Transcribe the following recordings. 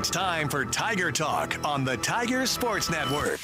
It's time for Tiger Talk on the Tiger Sports Network.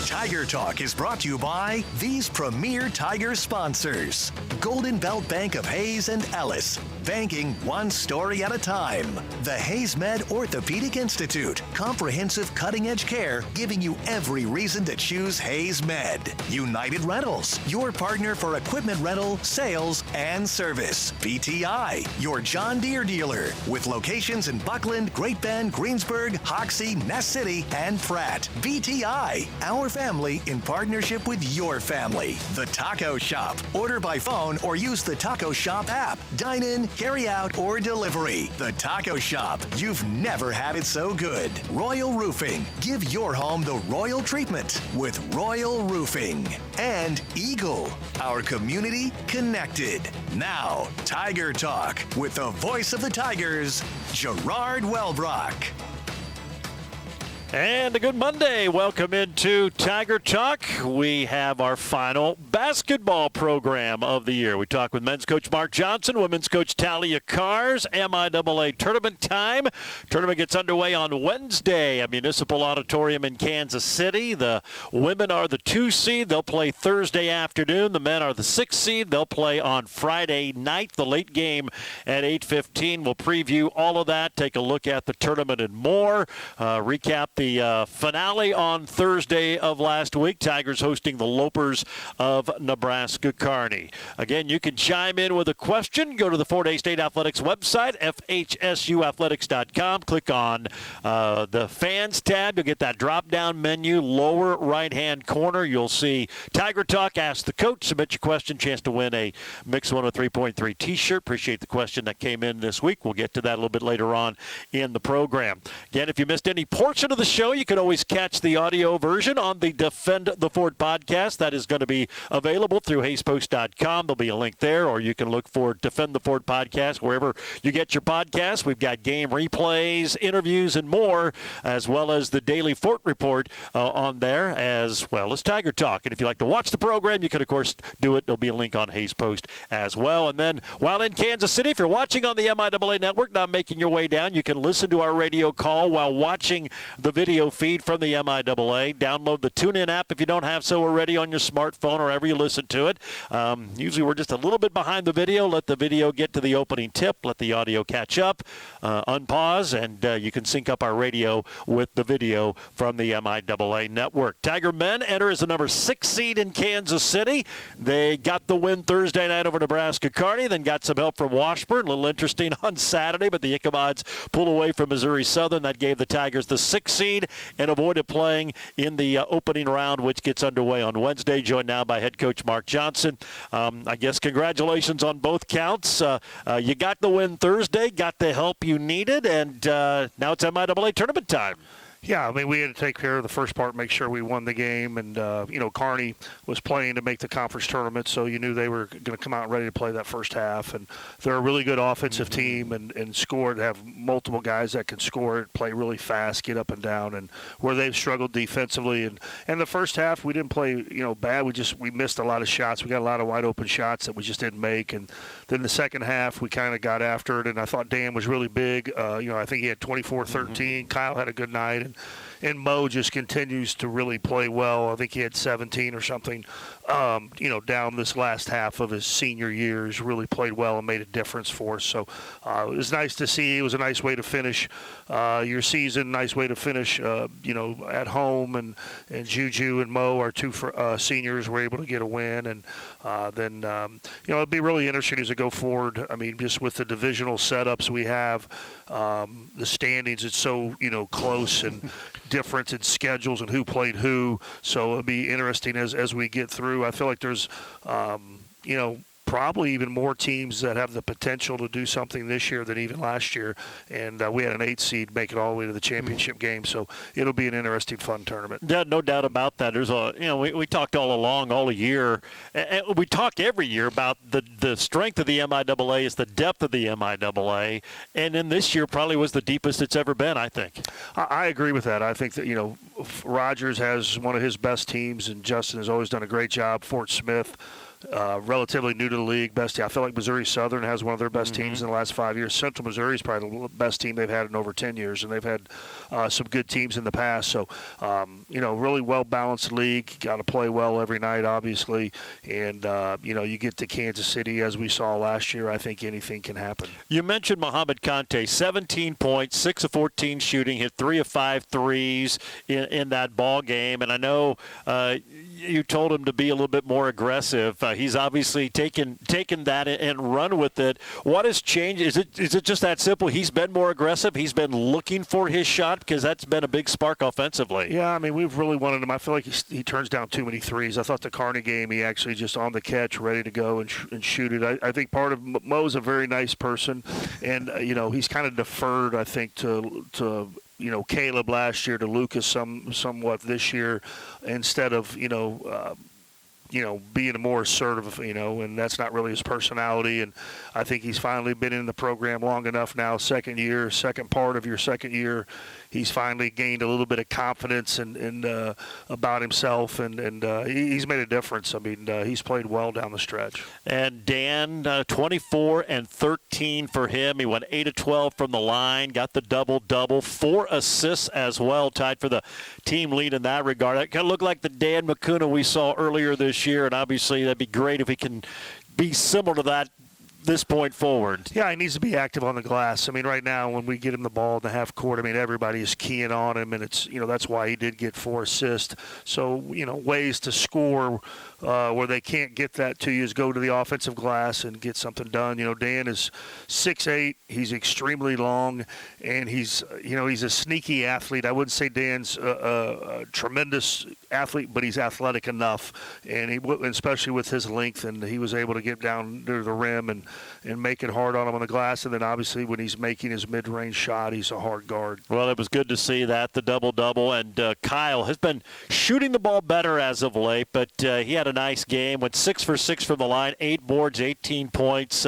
Tiger Talk is brought to you by these premier Tiger sponsors. Golden Belt Bank of Hayes and Ellis. Banking one story at a time. The Hayes Med Orthopedic Institute. Comprehensive cutting-edge care giving you every reason to choose Hayes Med. United Rentals. Your partner for equipment rental, sales, and service. VTI. Your John Deere dealer. With locations in Buckland, Great Bend, Greensburg, Hoxie, Ness City, and Pratt. VTI. Our family in partnership with your family. The Taco Shop. Order by phone or use the Taco Shop app. Dine in, carry out, or delivery. The Taco Shop. You've never had it so good. Royal Roofing. Give your home the royal treatment with Royal Roofing. And Eagle. Our community connected. Now, Tiger Talk with the voice of the Tigers, Gerard Wellbrock. And a good Monday. Welcome into Tiger Talk. We have our final basketball program of the year. We talk with men's coach Mark Johnson, women's coach Talia Kars, MIAA tournament time. Tournament gets underway on Wednesday at Municipal Auditorium in Kansas City. The women are the 2 seed. They'll play Thursday afternoon. The men are the 6 seed. They'll play on Friday night. The late game at 8:15. We'll preview all of that, take a look at the tournament and more, recap the finale on Thursday of last week. Tigers hosting the Lopers of Nebraska Kearney. Again, you can chime in with a question. Go to the Fort Hays State Athletics website, fhsuathletics.com. Click on the fans tab. You'll get that drop-down menu, lower right-hand corner. You'll see Tiger Talk, Ask the Coach. Submit your question. Chance to win a Mix 103.3 t-shirt. Appreciate the question that came in this week. We'll get to that a little bit later on in the program. Again, if you missed any portion of the show, you can always catch the audio version on the Defend the Fort podcast. That is going to be available through HaysPost.com. There'll be a link there, or you can look for Defend the Fort podcast wherever you get your podcasts. We've got game replays, interviews, and more, as well as the Daily Fort Report on there, as well as Tiger Talk. And if you'd like to watch the program, you can, of course, do it. There'll be a link on HaysPost as well. And then while in Kansas City, if you're watching on the MIAA network, not making your way down, you can listen to our radio call while watching the video feed from the MIAA. Download the TuneIn app if you don't have so already on your smartphone or wherever you listen to it. Usually we're just a little bit behind the video. Let the video get to the opening tip. Let the audio catch up. Unpause, and you can sync up our radio with the video from the MIAA network. Tiger men enter as the number 6 seed in Kansas City. They got the win Thursday night over Nebraska Kearney, then got some help from Washburn. A little interesting on Saturday, but the Ichamods pulled away from Missouri Southern. That gave the Tigers the 6 seed and avoided playing in the opening round, which gets underway on Wednesday. Joined now by head coach Mark Johnson. I guess congratulations on both counts. You got the win Thursday, got the help you needed, and now it's MIAA tournament time. Yeah, I mean, we had to take care of the first part, make sure we won the game. And, Kearney was playing to make the conference tournament, so you knew they were going to come out ready to play that first half. And they're a really good offensive team and scored, have multiple guys that can score, play really fast, get up and down. And where they've struggled defensively. And the first half, we didn't play, bad. We missed a lot of shots. We got a lot of wide open shots that we just didn't make. And then the second half, we kind of got after it. And I thought Dan was really big. I think he had 24-13. Kyle had a good night. And Mo just continues to really play well. I think he had 17 or something, down this last half of his senior years. Really played well and made a difference for us. So it was nice to see. It was a nice way to finish your season, nice way to finish, at home. And Juju and Mo, our two seniors, were able to get a win. And then, it'll be really interesting as we go forward. I mean, just with the divisional setups we have, the standings, it's so, close and difference in schedules and who played who. So it'll be interesting as we get through. I feel like there's, probably even more teams that have the potential to do something this year than even last year. And we had an 8 seed make it all the way to the championship game. So it'll be an interesting, fun tournament. Yeah, no doubt about that. There's we talked all along, all year. And we talk every year about the strength of the MIAA is the depth of the MIAA. And then this year probably was the deepest it's ever been, I think. I agree with that. I think that, Rogers has one of his best teams, and Justin has always done a great job. Fort Smith, relatively new to the league. Best team. I feel like Missouri Southern has one of their best teams in the last 5 years. Central Missouri is probably the best team they've had in over 10 years, and they've had some good teams in the past. So, really well-balanced league. Got to play well every night, obviously. And, you get to Kansas City, as we saw last year, I think anything can happen. You mentioned Mohamed Kante, 17 points, 6 of 14 shooting, hit 3 of 5 threes in that ball game. And I know you told him to be a little bit more aggressive. He's obviously taken that and run with it. What has changed? Is it just that simple? He's been more aggressive. He's been looking for his shot, because that's been a big spark offensively. Yeah, I mean, we've really wanted him. I feel like he turns down too many threes. I thought the Kearney game, he actually just on the catch, ready to go and shoot it. I think part of Mo's a very nice person, and he's kind of deferred, I think, to Caleb last year, to Lucas somewhat this year, instead of being more assertive, and that's not really his personality. And I think he's finally been in the program long enough now, second part of your second year. He's finally gained a little bit of confidence and about himself, and he's made a difference. I mean, he's played well down the stretch. And Dan, 24 and 13 for him. He went 8 of 12 from the line, got the double-double, 4 assists as well, tied for the team lead in that regard. It kind of looked like the Dan McCuna we saw earlier this year, and obviously that'd be great if he can be similar to that this point forward. Yeah, he needs to be active on the glass. I mean, right now when we get him the ball in the half court, I mean, everybody is keying on him, and it's that's why he did get 4 assists. So ways to score where they can't get that to you is go to the offensive glass and get something done. Dan is 6'8", he's extremely long, and he's a sneaky athlete. I wouldn't say Dan's a tremendous athlete, but he's athletic enough, and especially with his length, and he was able to get down to the rim and make it hard on him on the glass. And then obviously when he's making his mid-range shot, he's a hard guard. Well, it was good to see that, the double-double. And Kyle has been shooting the ball better as of late, but he had a nice game. Went 6 for 6 from the line, 8 boards, 18 points,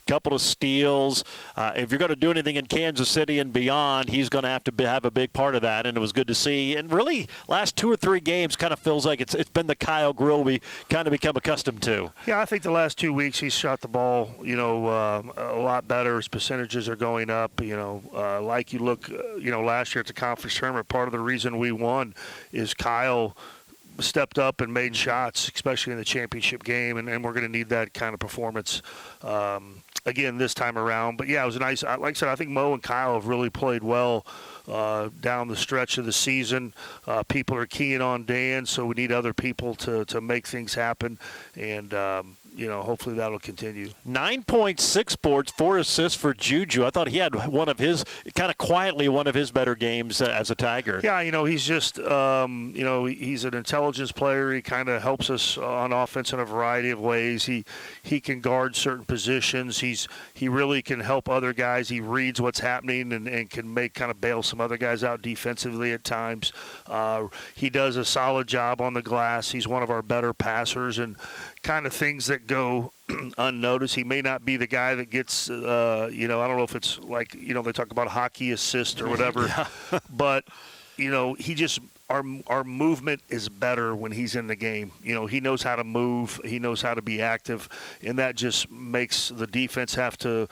couple of steals. If you're going to do anything in Kansas City and beyond, he's going to have a big part of that, and it was good to see. And really, last 2 or 3 games kind of feels like it's been the Kyle Grill we kind of become accustomed to. Yeah, I think the last 2 weeks he's shot the ball a lot better. His percentages are going up. Like you look, last year at the conference tournament, part of the reason we won is Kyle stepped up and made shots, especially in the championship game, and we're going to need that kind of performance again this time around. But yeah, it was nice. Like I said, I think Mo and Kyle have really played well down the stretch of the season. People are keying on Dan, so we need other people to make things happen, and hopefully that'll continue. 9.6 boards, 4 assists for Juju. I thought he had one of his better games as a Tiger. Yeah, he's just, he's an intelligence player. He kind of helps us on offense in a variety of ways. He can guard certain positions. He really can help other guys. He reads what's happening and can bail some other guys out defensively at times. He does a solid job on the glass. He's one of our better passers, and kind of things that go unnoticed. He may not be the guy that gets, I don't know if it's like, they talk about hockey assist or whatever, but, he just, our movement is better when he's in the game. He knows how to move. He knows how to be active, and that just makes the defense have to,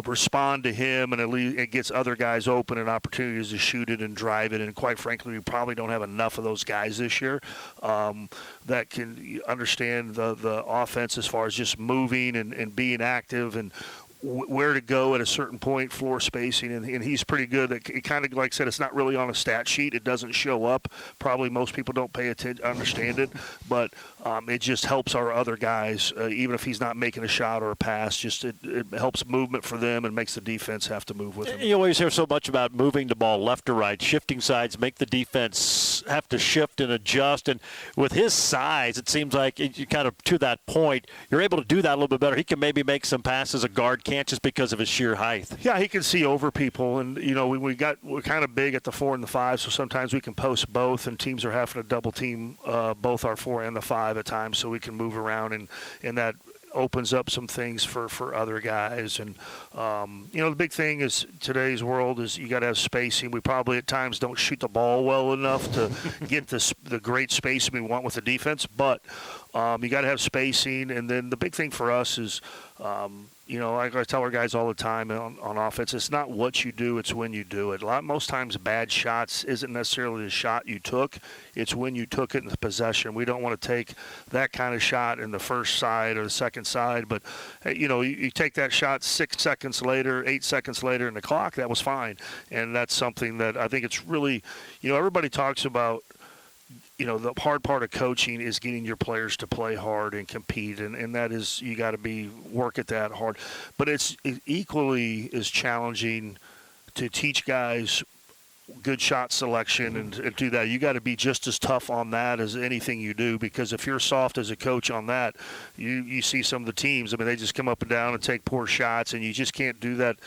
respond to him, and at least it gets other guys open and opportunities to shoot it and drive it. And quite frankly, we probably don't have enough of those guys this year that can understand the offense as far as just moving and being active and where to go at a certain point, floor spacing, and he's pretty good. It kind of, like I said, it's not really on a stat sheet. It doesn't show up. Probably most people don't pay attention, understand it, but it just helps our other guys, even if he's not making a shot or a pass. Just it helps movement for them and makes the defense have to move with him. You always hear so much about moving the ball left to right, shifting sides, make the defense have to shift and adjust. And with his size, it seems like you kind of, to that point, you're able to do that a little bit better. He can maybe make some passes a guard can't, just because of his sheer height. Yeah, he can see over people, and we're kind of big at the 4 and the 5, so sometimes we can post both, and teams are having to double team both our 4 and the 5 at times, so we can move around, and that opens up some things for other guys. And, the big thing is today's world is you got to have spacing. We probably at times don't shoot the ball well enough to get the great spacing we want with the defense, but you got to have spacing. And then the big thing for us is, like I tell our guys all the time on offense, it's not what you do, it's when you do it. Most times bad shots isn't necessarily the shot you took, it's when you took it in the possession. We don't want to take that kind of shot in the first side or the second side, but, you take that shot 6 seconds later, 8 seconds later in the clock, that was fine. And that's something that I think it's really, everybody talks about, the hard part of coaching is getting your players to play hard and compete, and that is you got to work at that hard. But it equally is challenging to teach guys good shot selection and do that. You got to be just as tough on that as anything you do, because if you're soft as a coach on that, you see some of the teams. I mean, they just come up and down and take poor shots, and you just can't do that.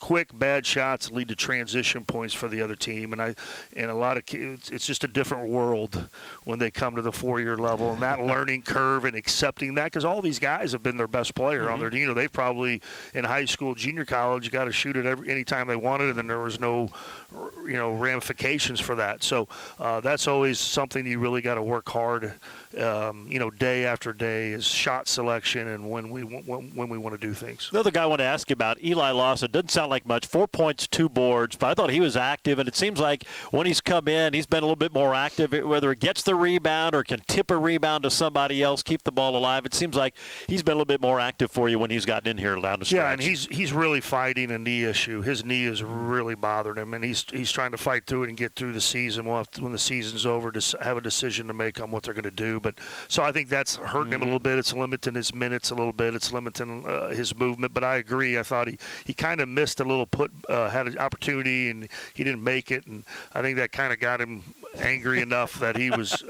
Quick bad shots lead to transition points for the other team, and a lot of kids, it's just a different world when they come to the 4-year level, and that learning curve and accepting that, because all these guys have been their best player on their team. They've probably in high school, junior college, got to shoot it any time they wanted, and then there was no ramifications for that. So that's always something you really got to work hard. Day after day is shot selection and when we want to do things. Another guy I want to ask you about, Eli Lawson. Doesn't sound like much. 4 points, 2 boards, but I thought he was active, and it seems like when he's come in, he's been a little bit more active, whether it gets the rebound or can tip a rebound to somebody else, keep the ball alive. It seems like he's been a little bit more active for you when he's gotten in here down the stretch. Yeah, and he's really fighting a knee issue. His knee is really bothering him, and he's trying to fight through it and get through the season. We'll have to, when the season's over, to have a decision to make on what they're going to do. But so I think that's hurting him a little bit. It's limiting his minutes a little bit. It's limiting his movement. But I agree. I thought he kind of missed a little had an opportunity and he didn't make it. And I think that kind of got him angry enough that he was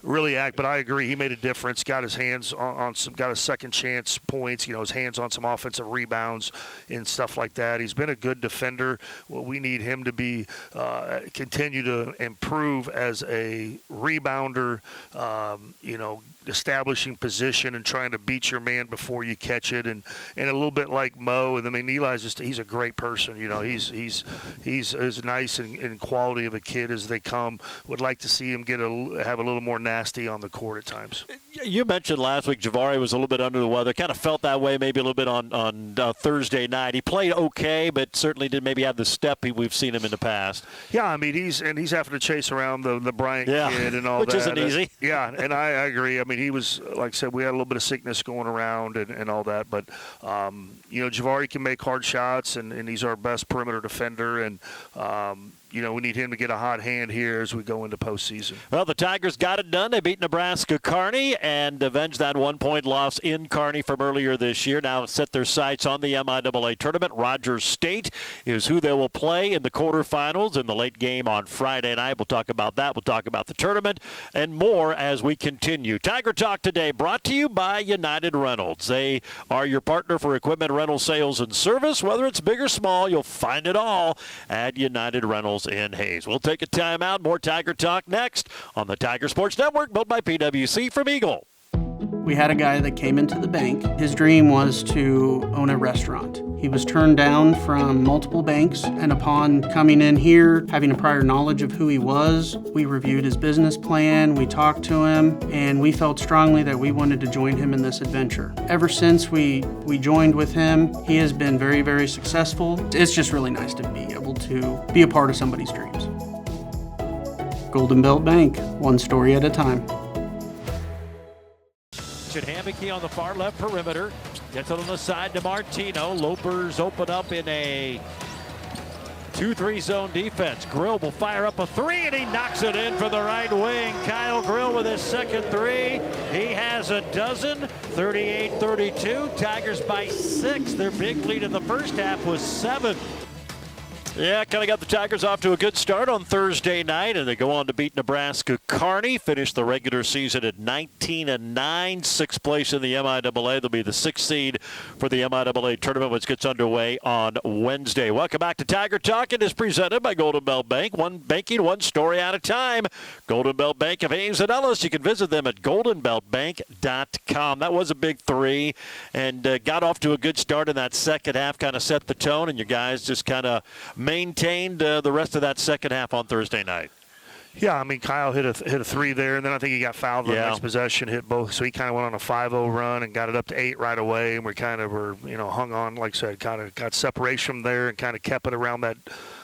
really But I agree. He made a difference. Got his hands on some. Got a second chance points. His hands on some offensive rebounds and stuff like that. He's been a good defender. Well, we need him to be continue to improve as a rebounder. Establishing position and trying to beat your man before you catch it, and a little bit like Mo. And I mean, he's a great person. He's as nice and quality of a kid as they come. Would like to see him have a little more nasty on the court at times. You mentioned last week Javari was a little bit under the weather. Kind of felt that way maybe a little bit on Thursday night. He played okay, but certainly didn't maybe have the step we've seen him in the past. Yeah, I mean he's having to chase around the Bryant kid and all which that. Which isn't easy. Yeah, and I agree. I mean he was, like I said, we had a little bit of sickness going around and all that, but Javari can make hard shots and he's our best perimeter defender, and we need him to get a hot hand here as we go into postseason. Well, the Tigers got it done. They beat Nebraska Kearney and avenged that 1-point loss in Kearney from earlier this year. Now set their sights on the MIAA tournament. Rogers State is who they will play in the quarterfinals in the late game on Friday night. We'll talk about that. We'll talk about the tournament and more as we continue. Tiger Talk today brought to you by United Rentals. They are your partner for equipment rental sales and service. Whether it's big or small, you'll find it all at United Rentals in Hayes. We'll take a time out. More Tiger Talk next on the Tiger Sports Network, built by PwC from Eagle. We had a guy that came into the bank. His dream was to own a restaurant. He was turned down from multiple banks, and upon coming in here, having a prior knowledge of who he was, we reviewed his business plan, we talked to him, and we felt strongly that we wanted to join him in this adventure. Ever since we joined with him, he has been very, very successful. It's just really nice to be able to be a part of somebody's dreams. Golden Belt Bank, one story at a time. Hammocky on the far left perimeter. Gets it on the side to Martino. Lopers open up in a 2-3 zone defense. Grill will fire up a three, and he knocks it in from the right wing. Kyle Grill with his second three. He has a dozen. 38-32. Tigers by 6. Their big lead in the first half was 7. Yeah, kind of got the Tigers off to a good start on Thursday night, and they go on to beat Nebraska Kearney, finish the regular season at 19-9, sixth place in the MIAA. They'll be the sixth seed for the MIAA tournament, which gets underway on Wednesday. Welcome back to Tiger Talk. It is presented by Golden Belt Bank. One banking, one story at a time. Golden Belt Bank of Hayes and Ellis. You can visit them at goldenbeltbank.com. That was a big three, and got off to a good start in that second half, kind of set the tone, and your guys just kind of maintained the rest of that second half on Thursday night. Yeah, I mean, Kyle hit a three there, and then I think he got fouled on the next possession, hit both. So he kind of went on a 5-0 run and got it up to 8 right away, and we kind of were, hung on, like I said, kind of got separation from there and kind of kept it around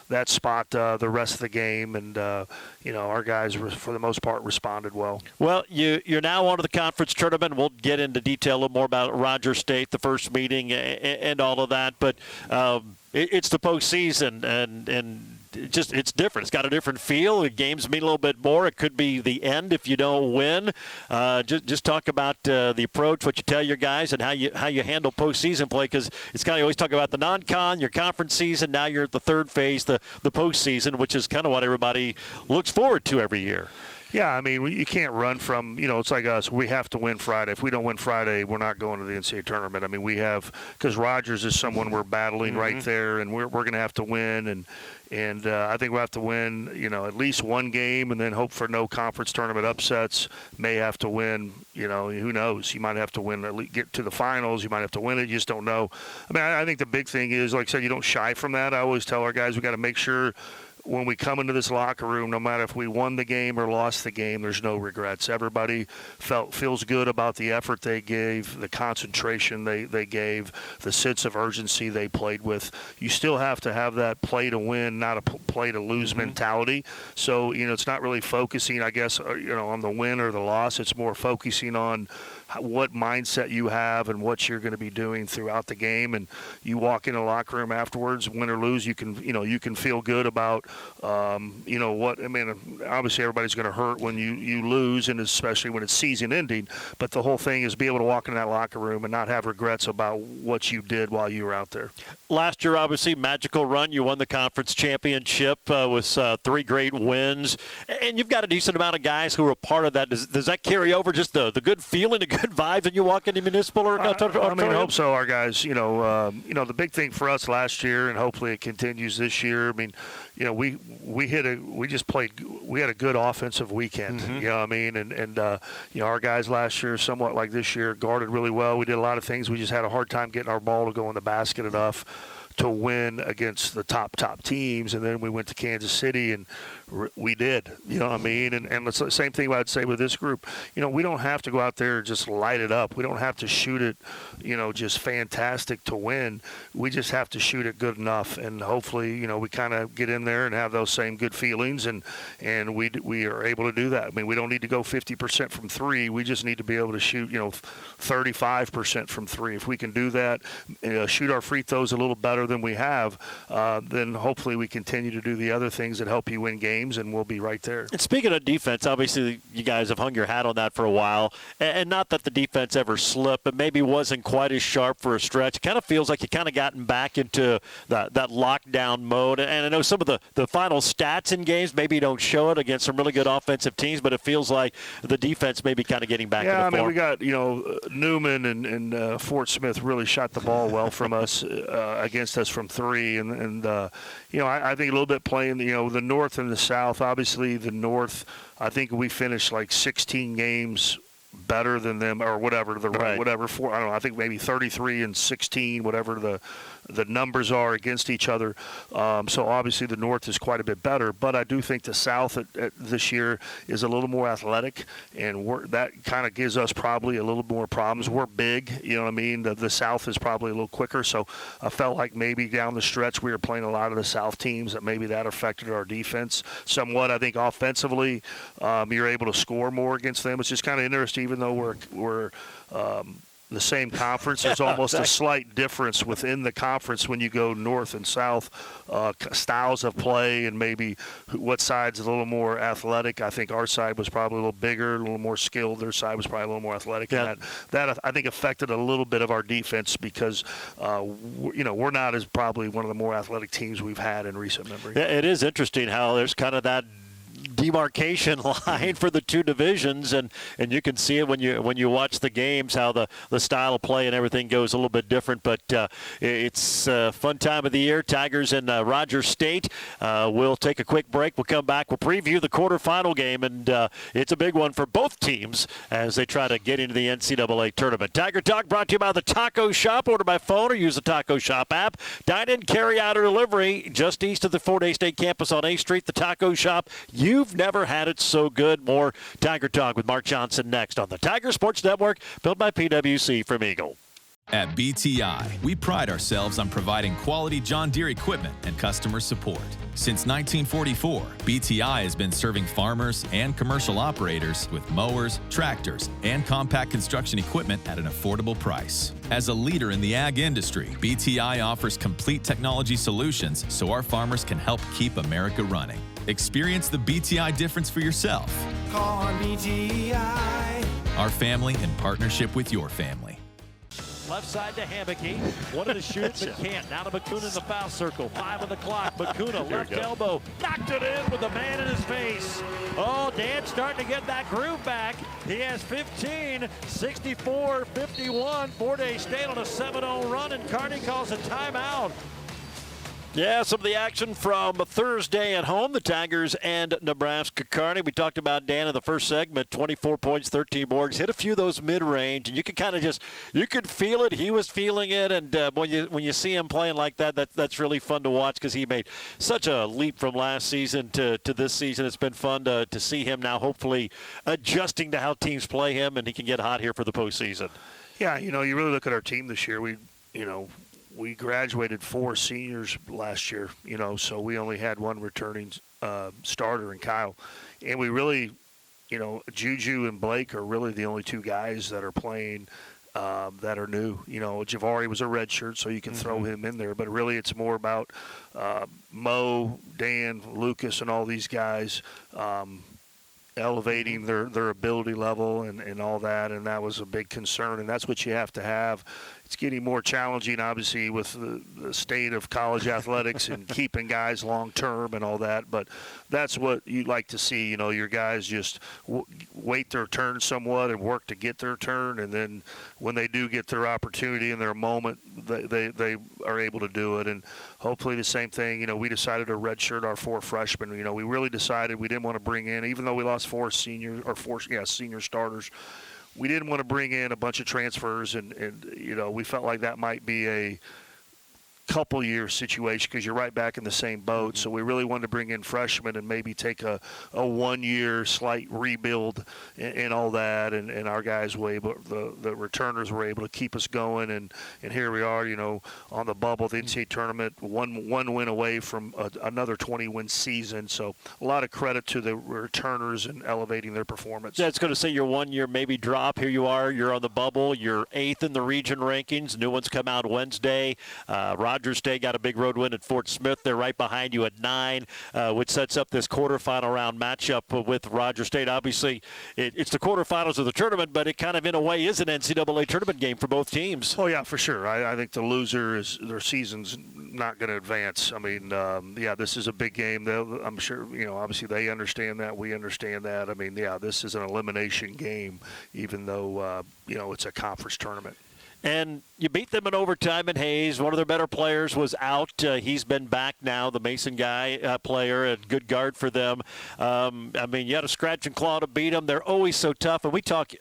that spot the rest of the game. And, our guys, for the most part, responded well. Well, you're now on to the conference tournament. We'll get into detail a little more about Rogers State, the first meeting, and all of that. But it's the postseason, and it's different. It's got a different feel. The games mean a little bit more. It could be the end if you don't win. Just talk about the approach, what you tell your guys, and how you handle postseason play, because it's kind of, you always talk about the non-con, your conference season. Now you're at the third phase, the postseason, which is kind of what everybody looks forward to every year. Yeah, I mean, you can't run from, it's like us. We have to win Friday. If we don't win Friday, we're not going to the NCAA tournament. I mean, because Rogers is someone we're battling right there, and we're going to have to win. And I think we'll have to win, at least one game, and then hope for no conference tournament upsets. May have to win, who knows? You might have to win, at least get to the finals. You might have to win it. You just don't know. I mean, I think the big thing is, like I said, you don't shy from that. I always tell our guys we got to make sure when we come into this locker room, no matter if we won the game or lost the game, there's no regrets. Everybody feels good about the effort they gave, the concentration they gave, the sense of urgency they played with. You still have to have that play to win, not a play to lose mentality. So, it's not really focusing, I guess, on the win or the loss. It's more focusing on what mindset you have and what you're going to be doing throughout the game. And you walk in the locker room afterwards, win or lose, you can feel good about, what, I mean, obviously everybody's going to hurt when you lose, and especially when it's season ending. But the whole thing is be able to walk in that locker room and not have regrets about what you did while you were out there. Last year, obviously, magical run. You won the conference championship with 3 great wins. And you've got a decent amount of guys who are a part of that. Does that carry over, just the good feeling, the good vibes when you walk into municipal or I hope so. Our guys, the big thing for us last year, and hopefully it continues this year. I mean, we had a good offensive weekend. You know what I mean? And our guys last year, somewhat like this year, guarded really well. We did a lot of things. We just had a hard time getting our ball to go in the basket enough to win against the top teams. And then we went to Kansas City and we did, you know what I mean? And it's the same thing I'd say with this group. We don't have to go out there and just light it up. We don't have to shoot it, just fantastic to win. We just have to shoot it good enough. And hopefully, we kind of get in there and have those same good feelings. And we are able to do that. I mean, we don't need to go 50% from 3. We just need to be able to shoot, 35% from 3. If we can do that, shoot our free throws a little better than we have, then hopefully we continue to do the other things that help you win games, and we'll be right there. And speaking of defense, obviously you guys have hung your hat on that for a while, and not that the defense ever slipped, but maybe wasn't quite as sharp for a stretch. It kind of feels like you kind of gotten back into that lockdown mode, and I know some of the final stats in games maybe don't show it against some really good offensive teams, but it feels like the defense may be kind of getting back into form. Yeah, I mean, we got, Newman and Fort Smith really shot the ball well from us against us from 3, and I think a little bit playing, the North and the South. Obviously, the North, I think we finished like 16 games better than them, or whatever I don't know, I think maybe 33 and 16, whatever the numbers are against each other. So obviously the North is quite a bit better, but I do think the South this year is a little more athletic, and that kind of gives us probably a little more problems. We're big, you know what I mean? The South is probably a little quicker, so I felt like maybe down the stretch we were playing a lot of the South teams, that maybe that affected our defense somewhat. I think offensively, you're able to score more against them. It's just kind of interesting, even though we're the same conference. There's almost a slight difference within the conference when you go north and south, styles of play and maybe what side's a little more athletic. I think our side was probably a little bigger, a little more skilled. Their side was probably a little more athletic. Yeah. And that I think affected a little bit of our defense because, we're not as probably one of the more athletic teams we've had in recent memory. Yeah, it is interesting how there's kind of that demarcation line for the two divisions, and you can see it when you watch the games, how the style of play and everything goes a little bit different. But it's a fun time of the year. Tigers and Rogers State. We'll take a quick break. We'll come back. We'll preview the quarterfinal game, and it's a big one for both teams as they try to get into the NCAA tournament. Tiger Talk brought to you by the Taco Shop. Order by phone or use the Taco Shop app. Dine-in, carry-out, or delivery just east of the Fort Hays State campus on A Street. The Taco Shop. You've never had it so good. More Tiger Talk with Mark Johnson next on the Tiger Sports Network, built by PwC from Eagle. At BTI, we pride ourselves on providing quality John Deere equipment and customer support. Since 1944, BTI has been serving farmers and commercial operators with mowers, tractors, and compact construction equipment at an affordable price. As a leader in the ag industry, BTI offers complete technology solutions so our farmers can help keep America running. Experience the BTI difference for yourself. Call on BTI. Our family in partnership with your family. Left side to Hammocky. Wanted to shoot, but can't. Now to Bakuna in the foul circle. 5 on the clock. Bakuna, left elbow. Knocked it in with a man in his face. Oh, Dan's starting to get that groove back. He has 15, 64-51. Fort Hays State on a 7-0 run, and Kearney calls a timeout. Yeah, some of the action from Thursday at home, the Tigers and Nebraska Kearney. We talked about Dan in the first segment, 24 points, 13 boards, hit a few of those mid-range, and you could kind of you could feel it. He was feeling it, and when you see him playing like that, that's really fun to watch because he made such a leap from last season to this season. It's been fun to see him now hopefully adjusting to how teams play him, and he can get hot here for the postseason. Yeah, you really look at our team this year. We graduated 4 seniors last year, so we only had one returning starter in Kyle. And we really, Juju and Blake are really the only 2 guys that are playing that are new. Javari was a redshirt, so you can throw him in there. But really it's more about Mo, Dan, Lucas, and all these guys elevating their ability level and all that, and that was a big concern, and that's what you have to have. It's getting more challenging, obviously, with the state of college athletics and keeping guys long-term and all that, but that's what you'd like to see. Your guys just wait their turn somewhat and work to get their turn, and then when they do get their opportunity and their moment, they are able to do it. And hopefully the same thing, we decided to redshirt our 4 freshmen. We really decided we didn't want to bring in, even though we lost 4 senior starters, we didn't want to bring in a bunch of transfers, and we felt like that might be a couple-year situation because you're right back in the same boat. So we really wanted to bring in freshmen and maybe take a 1-year slight rebuild and all that. And our guys were able, the returners were able to keep us going. And here we are, on the bubble, the NCAA tournament, one win away from another 20-win season. So a lot of credit to the returners and elevating their performance. Yeah, it's going to say your 1 year maybe drop. Here you are. You're on the bubble. You're 8th in the region rankings. New ones come out Wednesday. Rogers State got a big road win at Fort Smith. They're right behind you at 9, which sets up this quarterfinal round matchup with Rogers State. Obviously, it's the quarterfinals of the tournament, but it kind of, in a way, is an NCAA tournament game for both teams. Oh, yeah, for sure. I think the loser their season's not going to advance. I mean, this is a big game. I'm sure, obviously they understand that. We understand that. I mean, this is an elimination game, even though, it's a conference tournament. And you beat them in overtime in Hayes. One of their better players was out. He's been back now, the Mason guy player, and good guard for them. You had to scratch and claw to beat them. They're always so tough. And we talk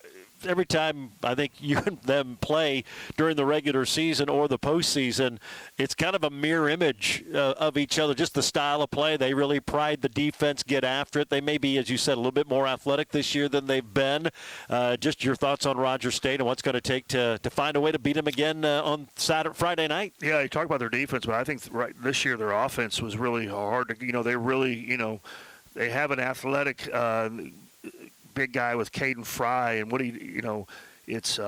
every time I think you and them play during the regular season or the postseason, it's kind of a mirror image of each other, just the style of play. They really pride the defense, get after it. They may be, as you said, a little bit more athletic this year than they've been. Just your thoughts on Rogers State and what's going to take to find a way to beat them again on Friday night. Yeah, you talk about their defense, but I think this year their offense was really hard to, they really, they have an athletic big guy with Caden Fry, and it's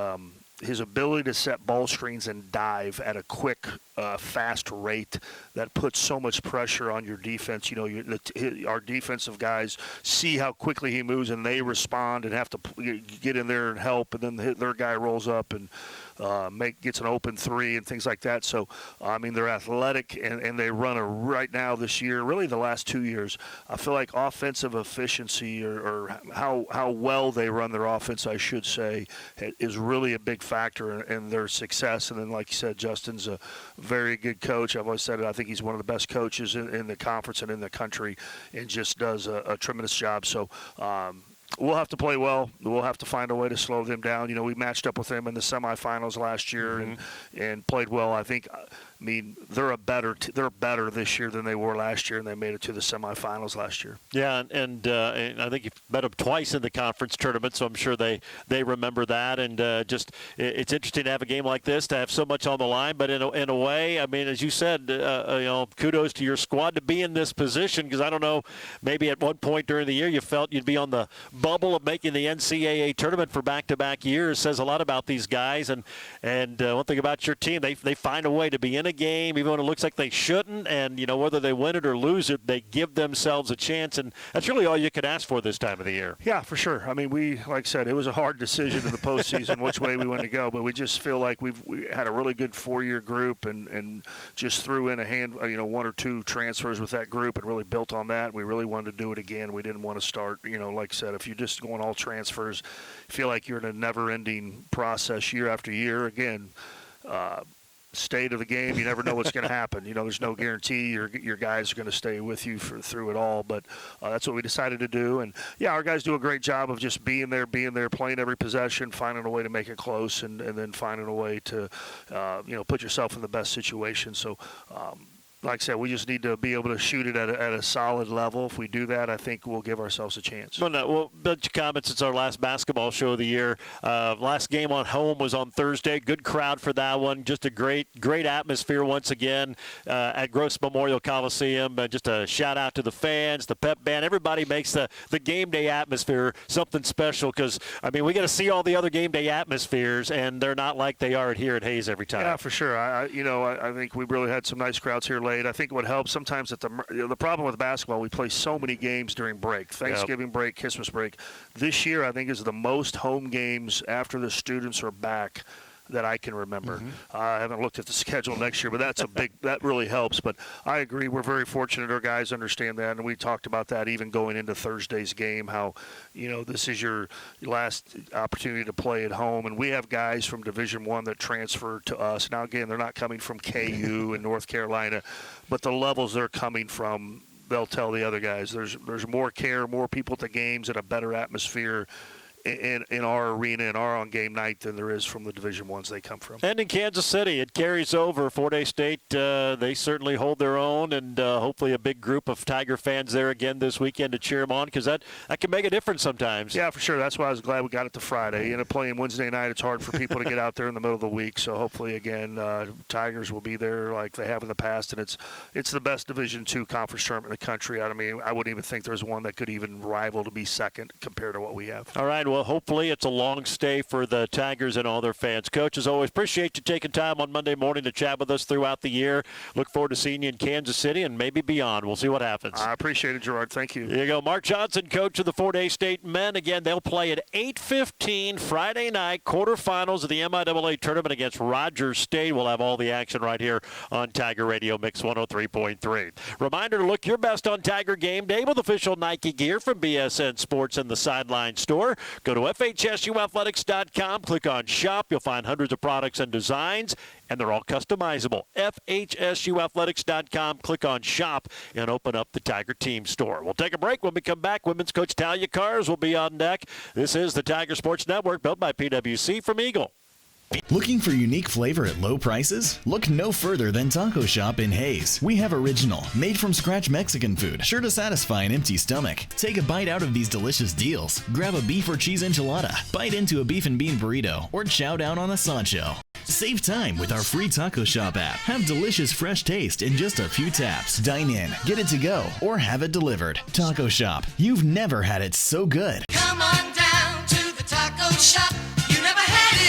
his ability to set ball screens and dive at a quick, fast rate that puts so much pressure on your defense. You know, our defensive guys see how quickly he moves, and they respond and have to get in there and help, and then their guy rolls up and gets an open three and things like that. So, I mean, they're athletic, and they run right now this year, really the last 2 years. I feel like offensive efficiency or how well they run their offense, I should say, is really a big factor in their success. And then, like you said, Justin's a very good coach. I've always said it. I think he's one of the best coaches in the conference and in the country, and just does a tremendous job. So, we'll have to play well. We'll have to find a way to slow them down. You know, we matched up with them in the semifinals last year and played well. I mean, they're better this year than they were last year, and they made it to the semifinals last year. Yeah, and I think you've met them twice in the conference tournament, so I'm sure they remember that. And it's interesting to have a game like this, to have so much on the line. But in a way, I mean, as you said, kudos to your squad to be in this position, because I don't know, maybe at one point during the year you felt you'd be on the bubble of making the NCAA tournament for back-to-back years. Says a lot about these guys. And one thing about your team, they find a way to be in a game, even when it looks like they shouldn't, and you know, whether they win it or lose it, they give themselves a chance, and that's really all you could ask for this time of the year. Yeah, for sure. I mean, like I said, it was a hard decision in the postseason which way we want to go, but we just feel like we had a really good 4-year group, and just threw in one or two transfers with that group and really built on that. We really wanted to do it again. We didn't want to start, like I said, if you're just going all transfers, feel like you're in a never-ending process year after year. Again, state of the game, you never know what's going to happen. There's no guarantee your guys are going to stay with you through it all, but that's what we decided to do. And yeah, our guys do a great job of just being there, playing every possession, finding a way to make it close, and then finding a way to put yourself in the best situation. So like I said, we just need to be able to shoot it at a solid level. If we do that, I think we'll give ourselves a chance. Well, bunch of comments. It's our last basketball show of the year. Last game on home was on Thursday. Good crowd for that one. Just a great atmosphere once again at Gross Memorial Coliseum. Just a shout out to the fans, the pep band. Everybody makes the game day atmosphere something special, because, I mean, we got to see all the other game day atmospheres, and they're not like they are here at Hayes every time. Yeah, for sure. I think we really had some nice crowds here late. I think what helps sometimes the problem with basketball, we play so many games during break, Thanksgiving break, Christmas break. This year, I think, is the most home games after the students are back that I can remember. I haven't looked at the schedule next year, but that really helps. But I agree, we're very fortunate. Our guys understand that, and we talked about that even going into Thursday's game, how, this is your last opportunity to play at home. And we have guys from Division I that transfer to us. Now, again, they're not coming from KU in North Carolina, but the levels they're coming from, they'll tell the other guys, there's more care, more people at the games, and a better atmosphere in our arena, in our on game night, than there is from the Division Ones they come from. And in Kansas City, it carries over. Fort Hays State, they certainly hold their own, and hopefully a big group of Tiger fans there again this weekend to cheer them on, because that can make a difference sometimes. Yeah, for sure. That's why I was glad we got it to Friday. Playing Wednesday night, it's hard for people to get out there in the middle of the week. So hopefully, again, Tigers will be there like they have in the past, and it's the best Division II conference tournament in the country. I mean, I wouldn't even think there's one that could even rival to be second compared to what we have. All right. Well, hopefully it's a long stay for the Tigers and all their fans. Coach, as always, appreciate you taking time on Monday morning to chat with us throughout the year. Look forward to seeing you in Kansas City and maybe beyond. We'll see what happens. I appreciate it, Gerard. Thank you. There you go. Mark Johnson, coach of the Fort Hays State men. Again, they'll play at 8:15 Friday night, quarterfinals of the MIAA tournament against Rogers State. We'll have all the action right here on Tiger Radio Mix 103.3. Reminder to look your best on Tiger Game Day with official Nike gear from BSN Sports and the Sideline Store. Go to FHSUathletics.com, click on Shop. You'll find hundreds of products and designs, and they're all customizable. FHSUathletics.com, click on Shop, and open up the Tiger Team Store. We'll take a break. When we come back, women's coach Talia Cars will be on deck. This is the Tiger Sports Network, built by PwC from Eagle. Looking for unique flavor at low prices? Look no further than Taco Shop in Hayes. We have original, made-from-scratch Mexican food, sure to satisfy an empty stomach. Take a bite out of these delicious deals. Grab a beef or cheese enchilada, bite into a beef and bean burrito, or chow down on a Sancho. Save time with our free Taco Shop app. Have delicious fresh taste in just a few taps. Dine in, get it to go, or have it delivered. Taco Shop. You've never had it so good. Come on down to the taco shop. You never had it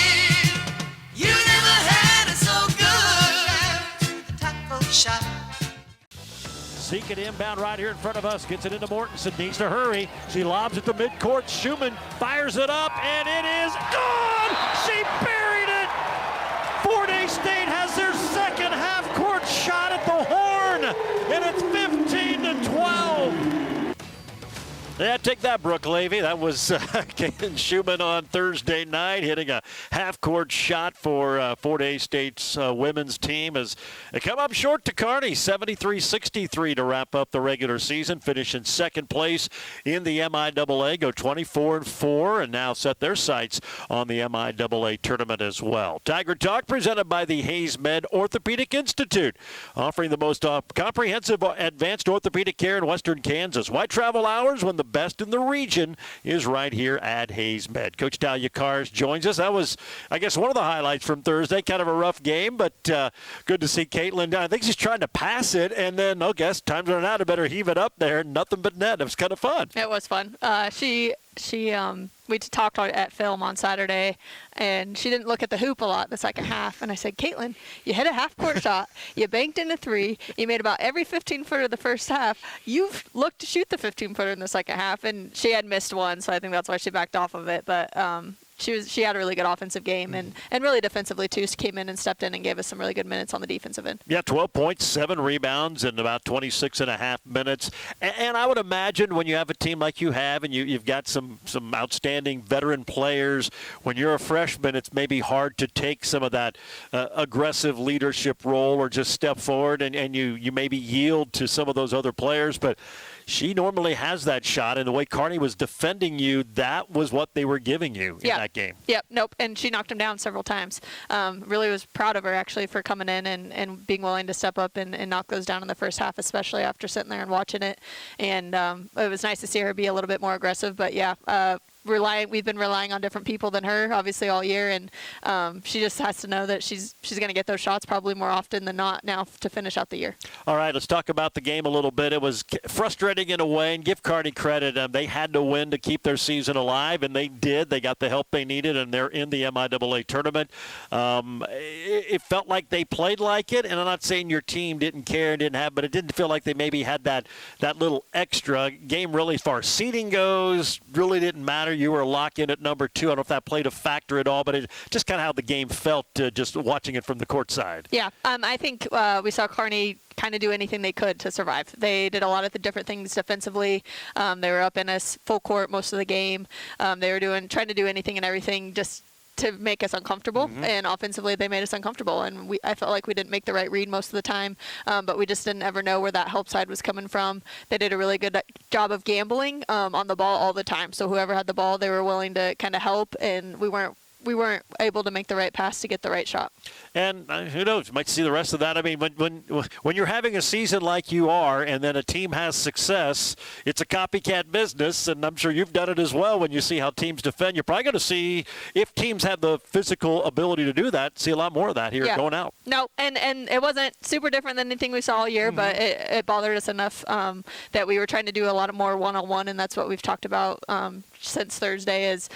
shot. Seek it inbound right here in front of us. Gets it into Mortensen. Needs to hurry. She lobs at the midcourt. Schumann fires it up, and it is gone! She buried it! Fort Hays State has their second half-court shot at the horn, and it's 15-12. Yeah, take that, Brooke Levy. That was Caitlin Schumann on Thursday night hitting a half-court shot for Fort Hays State's women's team as they come up short to Kearney, 73-63 to wrap up the regular season, finish in second place in the MIAA, go 24-4, and now set their sights on the MIAA tournament as well. Tiger Talk presented by the Hayes Med Orthopedic Institute, offering the most comprehensive advanced orthopedic care in western Kansas. Why travel hours when the best in the region is right here at Hayes Med? Coach Talia Cars joins us. That was, I guess, one of the highlights from Thursday. Kind of a rough game, but good to see Caitlin. I think she's trying to pass it, and then, oh, guess time's running out. I better heave it up there. Nothing but net. It was kind of fun. It was fun. We talked at film on Saturday, and she didn't look at the hoop a lot the second half. And I said, Caitlin, you hit a half-court shot, you banked in a three, you made about every 15-footer the first half. You've looked to shoot the 15-footer in the second half, and she had missed one, so I think that's why she backed off of it. But she had a really good offensive game, and really defensively too. She came in and stepped in and gave us some really good minutes on the defensive end. Yeah, 12 points, 7 rebounds in about 26 and a half minutes. And I would imagine when you have a team like you have, and you've got some outstanding veteran players, when you're a freshman, it's maybe hard to take some of that aggressive leadership role or just step forward, and you maybe yield to some of those other players. But she normally has that shot, and the way Kearney was defending you, that was what they were giving you in that game. Yep, nope, and she knocked him down several times. Really was proud of her, actually, for coming in and being willing to step up and knock those down in the first half, especially after sitting there and watching it. And it was nice to see her be a little bit more aggressive, but we've been relying on different people than her, obviously, all year, and she just has to know that she's going to get those shots probably more often than not now to finish out the year. All right, let's talk about the game a little bit. It was frustrating in a way, and give Kearney credit. They had to win to keep their season alive, and they did. They got the help they needed, and they're in the MIAA tournament. It felt like they played like it, and I'm not saying your team didn't care and didn't have, but it didn't feel like they maybe had that little extra. Game really, as far as seeding goes, really didn't matter. You were locked in at number 2. I don't know if that played a factor at all, but it just kind of how the game felt just watching it from the court side. Yeah, I think we saw Kearney kind of do anything they could to survive. They did a lot of the different things defensively. They were up in us full court most of the game. They were trying to do anything and everything just to make us uncomfortable, and offensively they made us uncomfortable, and I felt like we didn't make the right read most of the time, but we just didn't ever know where that help side was coming from. They did a really good job of gambling on the ball all the time, so whoever had the ball, they were willing to kind of help, and we weren't able to make the right pass to get the right shot. And who knows, you might see the rest of that. I mean, when you're having a season like you are, and then a team has success, it's a copycat business, and I'm sure you've done it as well. When you see how teams defend, you're probably going to see, if teams have the physical ability to do that, see a lot more of that here going out. No, and it wasn't super different than anything we saw all year, but it bothered us enough that we were trying to do a lot of more one-on-one, and that's what we've talked about since Thursday is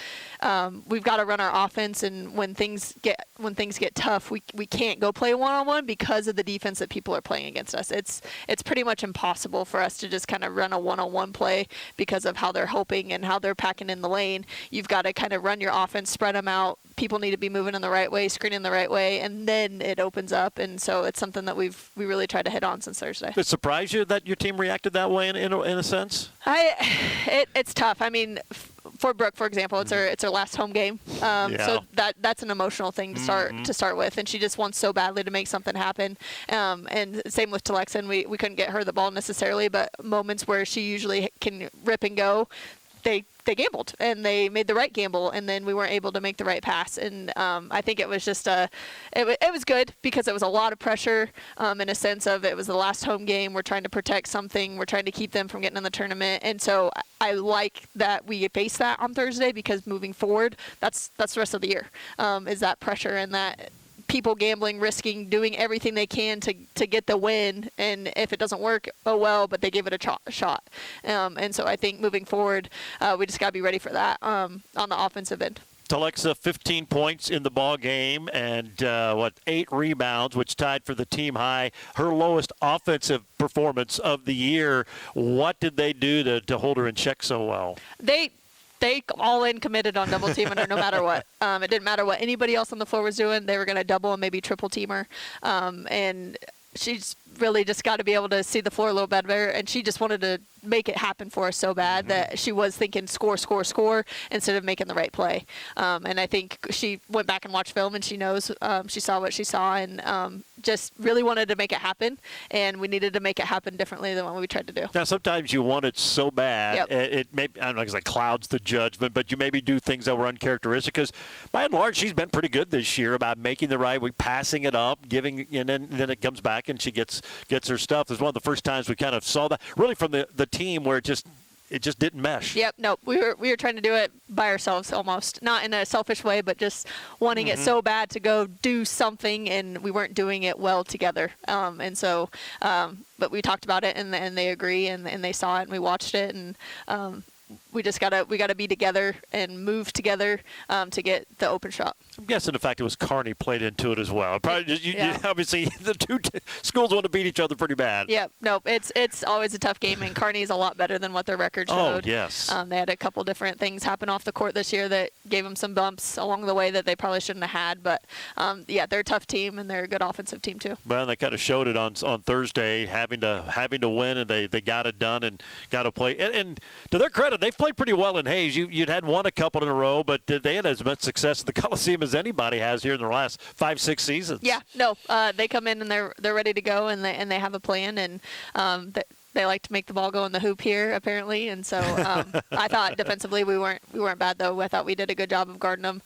we've got to run our offense, and when things get tough, we can't go play one-on-one because of the defense that people are playing against us. It's pretty much impossible for us to just kind of run a one-on-one play because of how they're helping and how they're packing in the lane. You've got to kind of run your offense, spread them out. People need to be moving in the right way, screening the right way, and then it opens up. And so it's something that we really tried to hit on since Thursday. Did it surprise you that your team reacted that way in a sense? It's tough. I mean, for Brooke, for example, it's her last home game, so that's an emotional thing to start with, and she just wants so badly to make something happen. And same with Talexin, we couldn't get her the ball necessarily, but moments where she usually can rip and go, they gambled, and they made the right gamble, and then we weren't able to make the right pass. And I think it was just it was good because it was a lot of pressure in a sense of it was the last home game. We're trying to protect something. We're trying to keep them from getting in the tournament. And so I like that we faced that on Thursday because moving forward, that's the rest of the year is that pressure and that people gambling, risking, doing everything they can to get the win, and if it doesn't work, oh well, but they gave it a shot. And so I think moving forward, we just got to be ready for that on the offensive end. Telexa 15 points in the ball game and 8 rebounds, which tied for the team high. Her lowest offensive performance of the year. What did they do to hold her in check so well? They all in committed on double teaming her no matter what. It didn't matter what anybody else on the floor was doing. They were going to double and maybe triple team her. And she's really just got to be able to see the floor a little better. And she just wanted to make it happen for us so bad that she was thinking score, score, score instead of making the right play. And I think she went back and watched film and she knows she saw what she saw and just really wanted to make it happen. And we needed to make it happen differently than what we tried to do. Now, sometimes you want it so bad, it maybe, I don't know, it clouds the judgment, but you maybe do things that were uncharacteristic because by and large, she's been pretty good this year about making the right, passing it up, giving, and then it comes back and she gets her stuff. It was one of the first times we kind of saw that really from the team where it just didn't mesh. Yep. No, we were trying to do it by ourselves almost, not in a selfish way, but just wanting it so bad to go do something, and we weren't doing it well together. And so, but we talked about it, and they agree, and they saw it, and we watched it, and we just gotta be together and move together to get the open shot. I'm guessing the fact it was Kearney played into it as well. Probably, obviously, the two schools want to beat each other pretty bad. Yeah, no, it's always a tough game, and Kearney's a lot better than what their record showed. Oh, yes. They had a couple different things happen off the court this year that gave them some bumps along the way that they probably shouldn't have had. But, they're a tough team, and they're a good offensive team, too. Well, they kind of showed it on Thursday, having to win, and they got it done and got to play. And to their credit, they've played pretty well in Hayes. You'd had won a couple in a row, but they had as much success at the Coliseum as anybody has here in the last 5-6 seasons. Yeah, no, they come in and they're ready to go, and they have a plan, and they like to make the ball go in the hoop here apparently, and so I thought defensively we weren't bad though. I thought we did a good job of guarding them.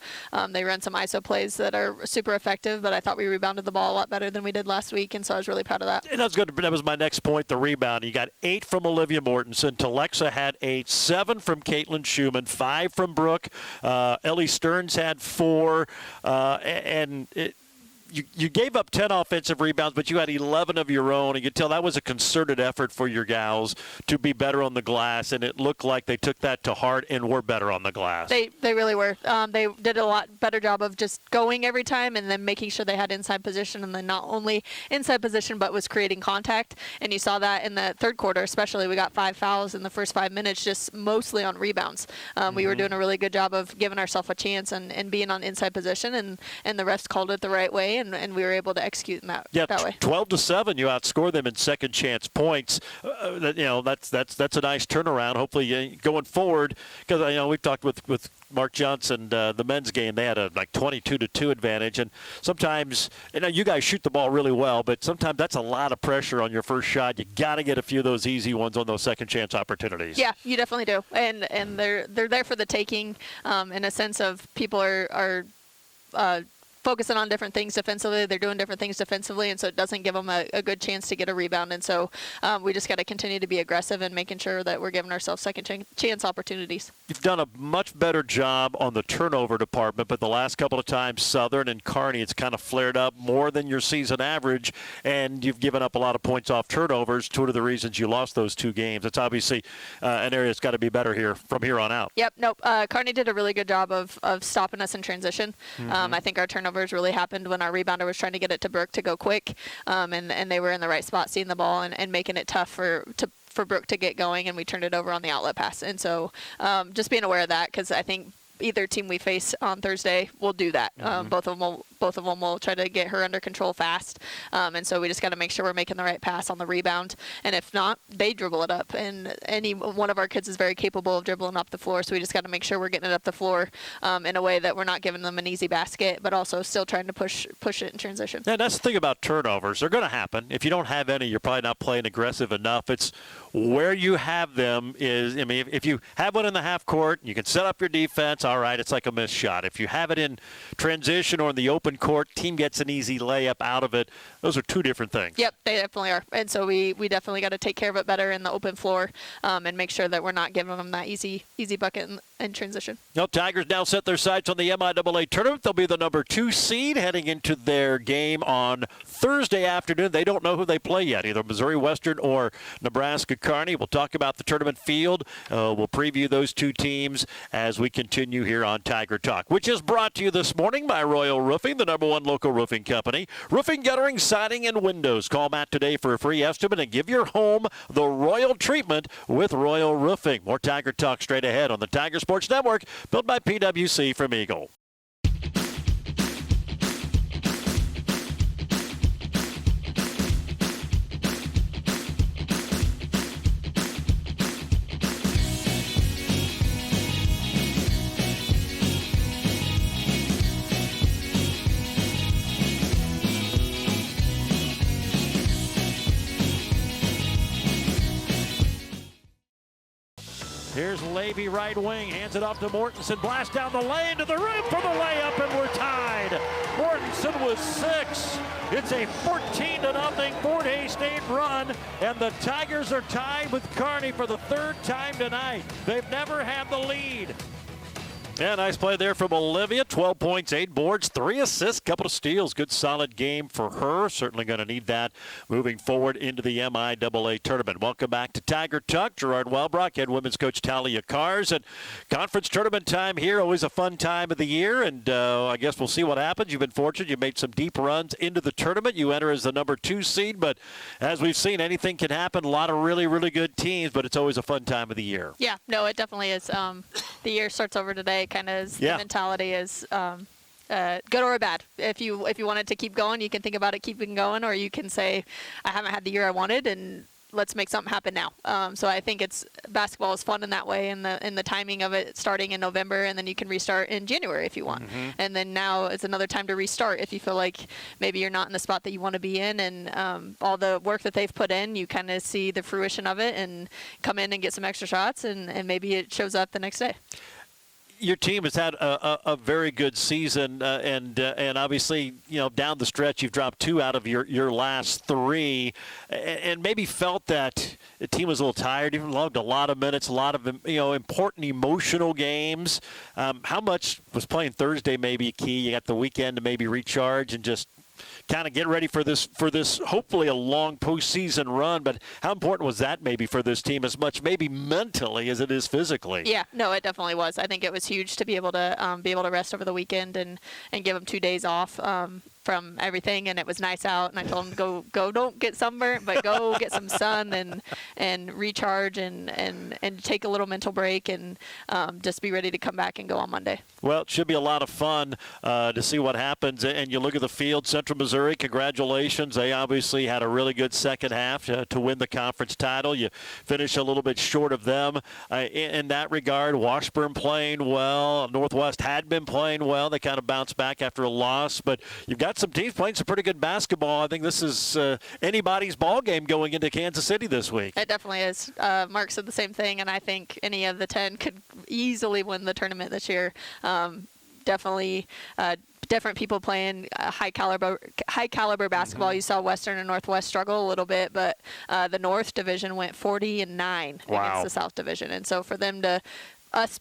They run some ISO plays that are super effective, but I thought we rebounded the ball a lot better than we did last week, and so I was really proud of that. And that's good. That was my next point, the rebound. You got 8 from Olivia Mortensen. Telexa had 8, 7 from Caitlin Schumann, 5 from Brooke. Ellie Stearns had 4, You gave up 10 offensive rebounds, but you had 11 of your own, and you could tell that was a concerted effort for your gals to be better on the glass, and it looked like they took that to heart and were better on the glass. They really were. They did a lot better job of just going every time and then making sure they had inside position, and then not only inside position but was creating contact, and you saw that in the third quarter especially. We got 5 fouls in the first 5 minutes just mostly on rebounds. We were doing a really good job of giving ourselves a chance and being on inside position, and the refs called it the right way, and we were able to execute in that way. 12-7, you outscore them in second chance points. That's a nice turnaround. Hopefully going forward, because we've talked with Mark Johnson, the men's game, they had a 22-2 advantage, and sometimes you guys shoot the ball really well, but sometimes that's a lot of pressure on your first shot. You got to get a few of those easy ones on those second chance opportunities. Yeah, you definitely do, and they're there for the taking, in a sense of people are focusing on different things defensively. They're doing different things defensively, and so it doesn't give them a good chance to get a rebound. And so we just got to continue to be aggressive and making sure that we're giving ourselves second chance opportunities. You've done a much better job on the turnover department, but the last couple of times, Southern and Kearney, it's kind of flared up more than your season average, and you've given up a lot of points off turnovers. Two of the reasons you lost those 2 games. It's obviously an area that's got to be better here from here on out. Yep. Nope. Kearney did a really good job of stopping us in transition. I think our turnovers really happened when our rebounder was trying to get it to Brooke to go quick, and they were in the right spot seeing the ball and making it tough for Brooke to get going, and we turned it over on the outlet pass. And so just being aware of that, because I think either team we face on Thursday will do that. Both of them will try to get her under control fast, and so we just got to make sure we're making the right pass on the rebound. And if not, they dribble it up. And any one of our kids is very capable of dribbling up the floor, so we just got to make sure we're getting it up the floor in a way that we're not giving them an easy basket, but also still trying to push it in transition. And that's the thing about turnovers. They're going to happen. If you don't have any, you're probably not playing aggressive enough. It's where you have them is, if you have one in the half court, you can set up your defense. All right, it's like a missed shot. If you have it in transition or in the open open court, team gets an easy layup out of it. Those are two different things. Yep, they definitely are. And so we definitely got to take care of it better in the open floor and make sure that we're not giving them that easy bucket in transition. Well, Tigers now set their sights on the MIAA tournament. They'll be the number 2 seed heading into their game on Thursday afternoon. They don't know who they play yet, either Missouri Western or Nebraska Kearney. We'll talk about the tournament field. We'll preview those two teams as we continue here on Tiger Talk, which is brought to you this morning by Royal Roofing, the #1 local roofing company. Roofing, guttering, siding, and windows. Call Matt today for a free estimate and give your home the royal treatment with Royal Roofing. More Tiger Talk straight ahead on the Tiger Sports Network, built by PwC from Eagle. Here's Levy, right wing, hands it off to Mortensen, blast down the lane to the rim for the layup, and we're tied. Mortensen with 6. It's a 14-0 Fort Hays State run, and the Tigers are tied with Kearney for the 3rd time tonight. They've never had the lead. Yeah, nice play there from Olivia. 12 points, 8 boards, 3 assists, couple of steals. Good, solid game for her. Certainly going to need that moving forward into the MIAA tournament. Welcome back to Tiger Talk. Gerard Welbrock, head women's coach Talia Kars. And conference tournament time here, always a fun time of the year. And I guess we'll see what happens. You've been fortunate. You made some deep runs into the tournament. You enter as the number 2 seed. But as we've seen, anything can happen. A lot of really, really good teams. But it's always a fun time of the year. Yeah, no, it definitely is. The year starts over today. Kind of the mentality is good or bad. If you wanted to keep going, you can think about it keeping going, or you can say, I haven't had the year I wanted, and let's make something happen now. So I think basketball is fun in that way, in the timing of it starting in November, and then you can restart in January if you want. Mm-hmm. And then now it's another time to restart if you feel like maybe you're not in the spot that you want to be in, and all the work that they've put in, you kind of see the fruition of it and come in and get some extra shots, and maybe it shows up the next day. Your team has had a very good season, and obviously, down the stretch, you've dropped 2 out of your last 3, and maybe felt that the team was a little tired. You've logged a lot of minutes, a lot of important emotional games. How much was playing Thursday maybe key? You got the weekend to maybe recharge and just kind of get ready for this hopefully a long postseason run. But how important was that maybe for this team, as much maybe mentally as it is physically? Yeah, no, it definitely was. I think it was huge to be able to rest over the weekend and give them 2 days off from everything, and it was nice out, and I told them go don't get sunburnt, but go get some sun and recharge and take a little mental break and just be ready to come back and go on Monday. Well, it should be a lot of fun to see what happens. And you look at the field, Central Missouri, congratulations. They obviously had a really good second half to win the conference title. You finish a little bit short of them in that regard. Washburn playing well. Northwest had been playing well. They kind of bounced back after a loss, but you've got some teams playing some pretty good basketball. I think this is anybody's ball game going into Kansas City this week. It definitely is. Mark said the same thing, and I think any of the 10 could easily win the tournament this year. Definitely different people playing high caliber basketball. Mm-hmm. You saw Western and Northwest struggle a little bit, but the North Division went 40-9 against the South Division. And so for them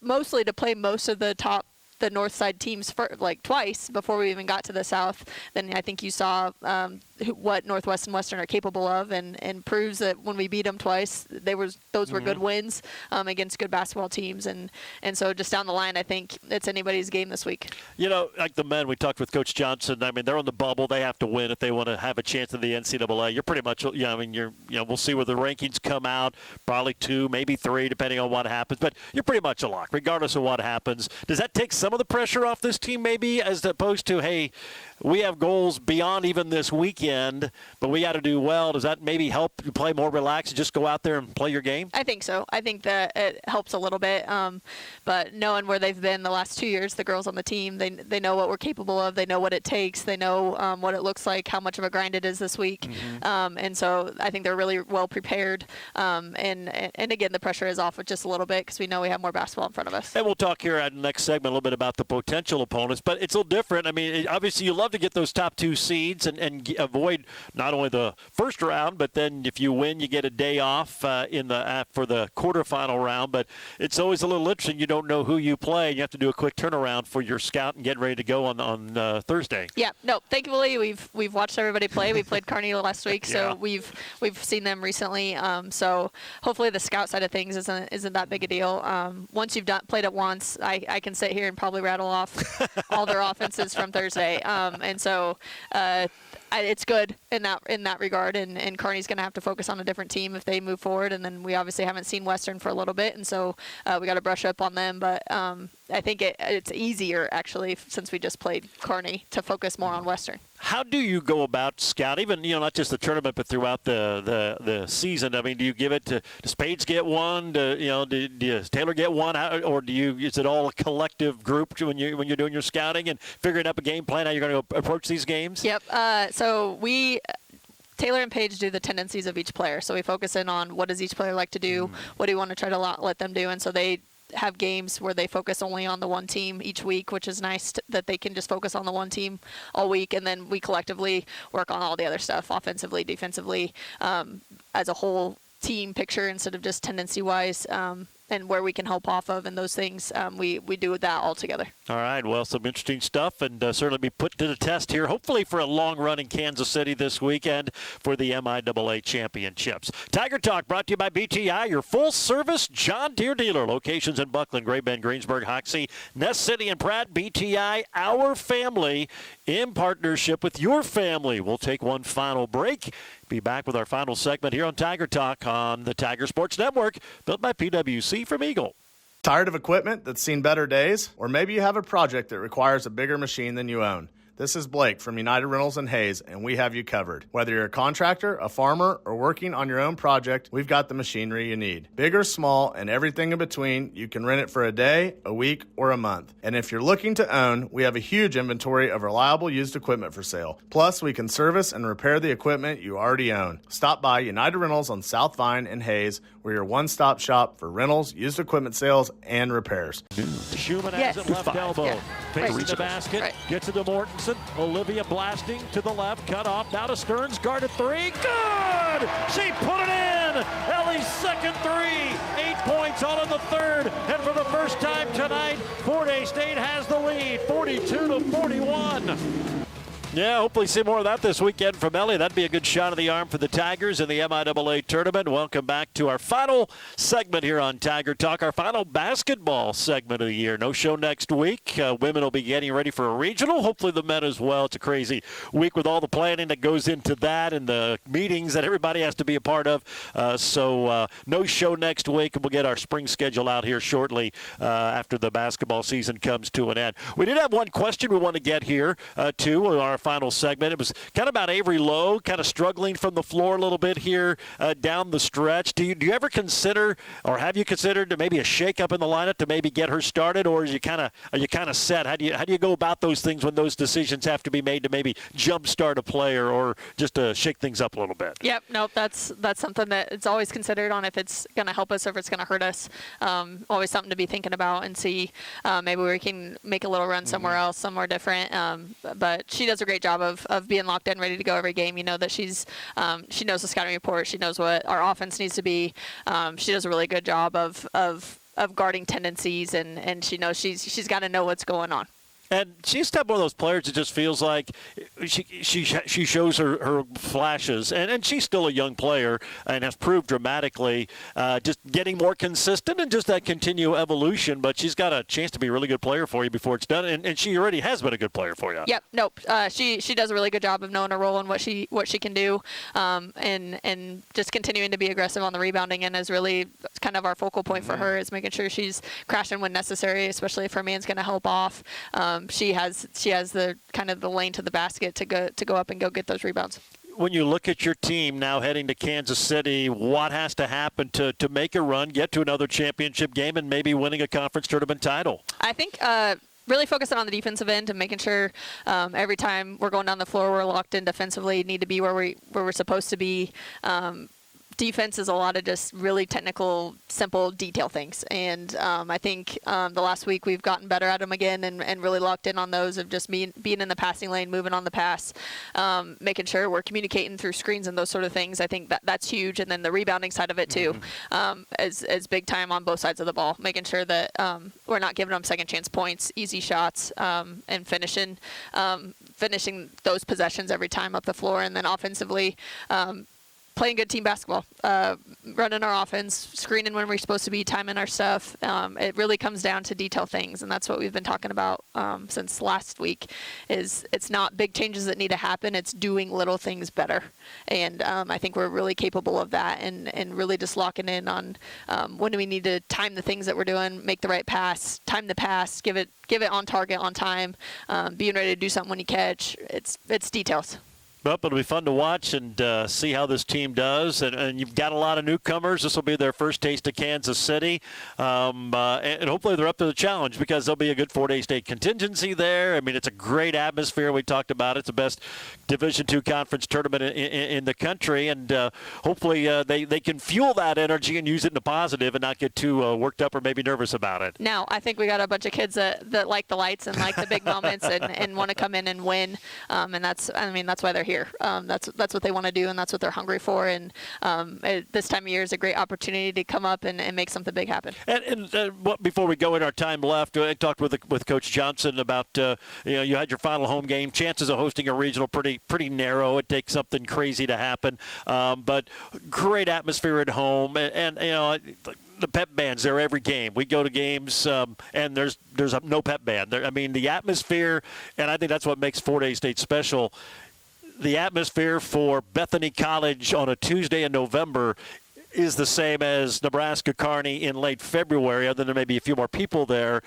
mostly to play most of the North side teams twice before we even got to the South, then I think you saw what Northwest and Western are capable of, and proves that when we beat them twice, those were good wins against good basketball teams, and so just down the line, I think it's anybody's game this week. Like the men, we talked with Coach Johnson. I mean, they're on the bubble; they have to win if they want to have a chance in the NCAA. You're pretty much, we'll see where the rankings come out. Probably 2, maybe 3, depending on what happens. But you're pretty much a lock, regardless of what happens. Does that take some of the pressure off this team, maybe, as opposed to, hey, we have goals beyond even this weekend? weekend, but we got to do well. Does that maybe help you play more relaxed and just go out there and play your game? I think so. I think that it helps a little bit. But knowing where they've been the last 2 years, the girls on the team, they know what we're capable of. They know what it takes. They know what it looks like, how much of a grind it is this week. And so I think they're really well prepared. And again, the pressure is off just a little bit because we know we have more basketball in front of us. And we'll talk here at the next segment a little bit about the potential opponents, but it's a little different. I mean, obviously you love to get those top 2 seeds and avoid not only the first round, but then if you win, you get a day off for the quarterfinal round. But it's always a little interesting. You don't know who you play. You have to do a quick turnaround for your scout and get ready to go on Thursday. Yeah, no, thankfully we've watched everybody play. We played Kearney last week, so we've seen them recently. So hopefully the scout side of things isn't that big a deal. Once you've played it once, I can sit here and probably rattle off all their offenses from Thursday. And so it's good in that regard. And Kearney's going to have to focus on a different team if they move forward. And then we obviously haven't seen Western for a little bit, and so we got to brush up on them. But I think it's easier actually since we just played Kearney to focus more on Western. How do you go about scout, even not just the tournament, but throughout the season? I mean, do you give it to Spades get one? Does Taylor get one, or is it all a collective group when you're doing your scouting and figuring up a game plan how you're going to approach these games? Yep. So Taylor and Paige do the tendencies of each player. So we focus in on what does each player like to do, what do you want to try to let them do, and so they have games where they focus only on the one team each week, which is nice that they can just focus on the one team all week, and then we collectively work on all the other stuff, offensively, defensively, as a whole team picture instead of just tendency-wise, and where we can help off of and those things. We do that all together. All right, well, some interesting stuff, and certainly be put to the test here, hopefully for a long run in Kansas City this weekend for the MIAA Championships. Tiger Talk brought to you by BTI, your full-service John Deere dealer. Locations in Buckland, Gray Bend, Greensburg, Hoxie, Ness City, and Pratt. BTI, our family, in partnership with your family. We'll take one final break. Be back with our final segment here on Tiger Talk on the Tiger Sports Network, built by PwC from Eagle. Tired of equipment that's seen better days? Or maybe you have a project that requires a bigger machine than you own. This is Blake from United Rentals in Hayes, and we have you covered. Whether you're a contractor, a farmer, or working on your own project, we've got the machinery you need. Big or small, and everything in between, you can rent it for a day, a week, or a month. And if you're looking to own, we have a huge inventory of reliable used equipment for sale. Plus, we can service and repair the equipment you already own. Stop by United Rentals on South Vine in Hayes. We're your one-stop shop for rentals, used equipment sales, and repairs. Schumann has it left elbow. Yeah. Facing Right. the basket. Right. Gets it to Mortensen. Olivia blasting to the left. Cut off. Now to Stearns. Guarded three. Good! She put it in! Ellie's second three. 8 points all in the third. And for the first time tonight, Fort Hays State has the lead. 42-41. Yeah, hopefully see more of that this weekend from Ellie. That'd be a good shot of the arm for the Tigers in the MIAA tournament. Welcome back to our final segment here on Tiger Talk, our final basketball segment of the year. No show next week. Women will be getting ready for a regional. Hopefully the men as well. It's a crazy week with all the planning that goes into that and the meetings that everybody has to be a part of. So no show next week, and we'll get our spring schedule out here shortly after the basketball season comes to an end. We did have one question we want to get here, too, in our final segment. It was kind of about Avery Lowe, kind of struggling from the floor a little bit here down the stretch. Do you ever consider, or have you considered maybe a shakeup in the lineup to maybe get her started, or are you kind of set? How do you go about those things when those decisions have to be made to maybe jumpstart a player or just to shake things up a little bit? Yep, nope, that's something that it's always considered on if it's going to help us or if it's going to hurt us. Always something to be thinking about and see maybe we can make a little run somewhere else, somewhere different. But she does a great job of being locked in, ready to go every game. You know that she knows the scouting report. She knows what our offense needs to be. She does a really good job of guarding tendencies, and she knows she's got to know what's going on. And she's one of those players that just feels like she shows her flashes, and she's still a young player and has proved dramatically just getting more consistent and just that continual evolution. But she's got a chance to be a really good player for you before it's done, and she already has been a good player for you. Yep, nope. She does a really good job of knowing her role and what she can do, and just continuing to be aggressive on the rebounding, and is really kind of our focal point for her is making sure she's crashing when necessary, especially if her man's going to help off. She has the kind of the lane to the basket to go up and go get those rebounds. when you look at your team now heading to Kansas City, what has to happen to make a run, get to another championship game, and maybe winning a conference tournament title? I think really focusing on the defensive end and making sure every time we're going down the floor, we're locked in defensively, need to be where we're supposed to be. Defense is a lot of just really technical, simple detail things. And I think the last week we've gotten better at them again and really locked in on those of just being in the passing lane, moving on the pass, making sure we're communicating through screens and those sort of things. I think that's huge. And then the rebounding side of it too, is big time on both sides of the ball, making sure that we're not giving them second chance points, easy shots, and finishing those possessions every time up the floor. And then offensively, playing good team basketball, running our offense, screening when we're supposed to be, timing our stuff. It really comes down to detail things, and that's what we've been talking about since last week. Is it's not big changes that need to happen; it's doing little things better. And I think we're really capable of that, and really just locking in on when do we need to time the things that we're doing, make the right pass, time the pass, give it on target, on time, being ready to do something when you catch. It's details. Well, it'll be fun to watch and see how this team does. And you've got a lot of newcomers. This will be their first taste of Kansas City. And hopefully they're up to the challenge because there'll be a good Fort-Hays State contingency there. I mean, it's a great atmosphere. We talked about it. It's the best Division II conference tournament in the country. And hopefully they can fuel that energy and use it in a positive and not get too worked up or maybe nervous about it. Now, I think we got a bunch of kids that like the lights and like the big moments and want to come in and win. And that's why they're here. That's what they want to do, and that's what they're hungry for. And this time of year is a great opportunity to come up and make something big happen. And before we go in our time left, I talked with Coach Johnson about you had your final home game. Chances of hosting a regional pretty narrow. It takes something crazy to happen, but great atmosphere at home, and the pep band's there every game. We go to games, and there's no pep band. I mean, the atmosphere, and I think that's what makes Fort-Hays State special. The atmosphere for Bethany College on a Tuesday in November is the same as Nebraska Kearney in late February, other than there may be a few more people there.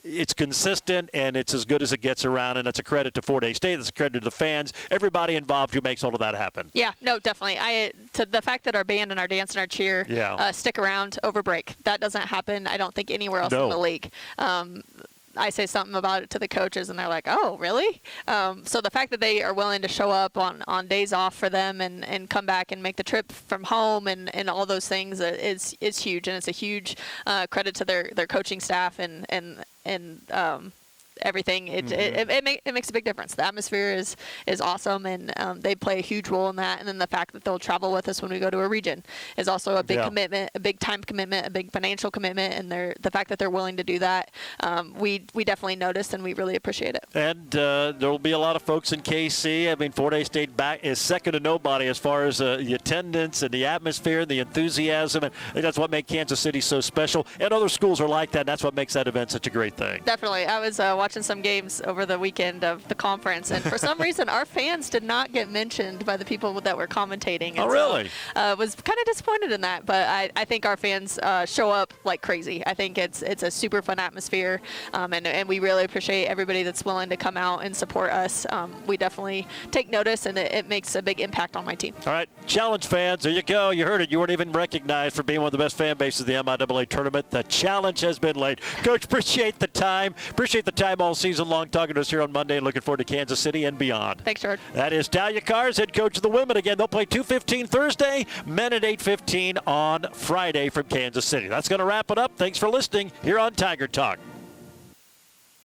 It's consistent, and it's as good as it gets around, and it's a credit to Fort-Hays State. It's a credit to the fans, everybody involved who makes all of that happen. Yeah, no, definitely. To the fact that our band and our dance and our cheer stick around over break, that doesn't happen, I don't think, anywhere else in the league. I say something about it to the coaches, and they're like, oh, really? So the fact that they are willing to show up on days off for them and come back and make the trip from home and all those things is huge, and it's a huge credit to their coaching staff and everything. It makes a big difference. The atmosphere is awesome, and they play a huge role in that. And then the fact that they'll travel with us when we go to a region is also a big commitment, a big time commitment, a big financial commitment. And the fact that they're willing to do that, we definitely notice, and we really appreciate it. And there will be a lot of folks in KC. I mean, Fort-Hays State back is second to nobody as far as the attendance and the atmosphere, and the enthusiasm, and I think that's what makes Kansas City so special. And other schools are like that. And that's what makes that event such a great thing. Definitely. I was watching some games over the weekend of the conference, and for some reason our fans did not get mentioned by the people that were commentating. And really? So, was kind of disappointed in that, but I think our fans show up like crazy. I think it's a super fun atmosphere, and we really appreciate everybody that's willing to come out and support us. We definitely take notice, and it makes a big impact on my team. All right, Challenge fans, there you go. You heard it. You weren't even recognized for being one of the best fan bases of the MIAA tournament. The challenge has been laid. Coach, appreciate the time. Appreciate the time all season long talking to us here on Monday, and looking forward to Kansas City and beyond. Thanks, George. That is Talia Cars, head coach of the women. Again, they'll play 2:15 Thursday, men at 8:15 on Friday from Kansas City. That's going to wrap it up. Thanks for listening here on Tiger Talk.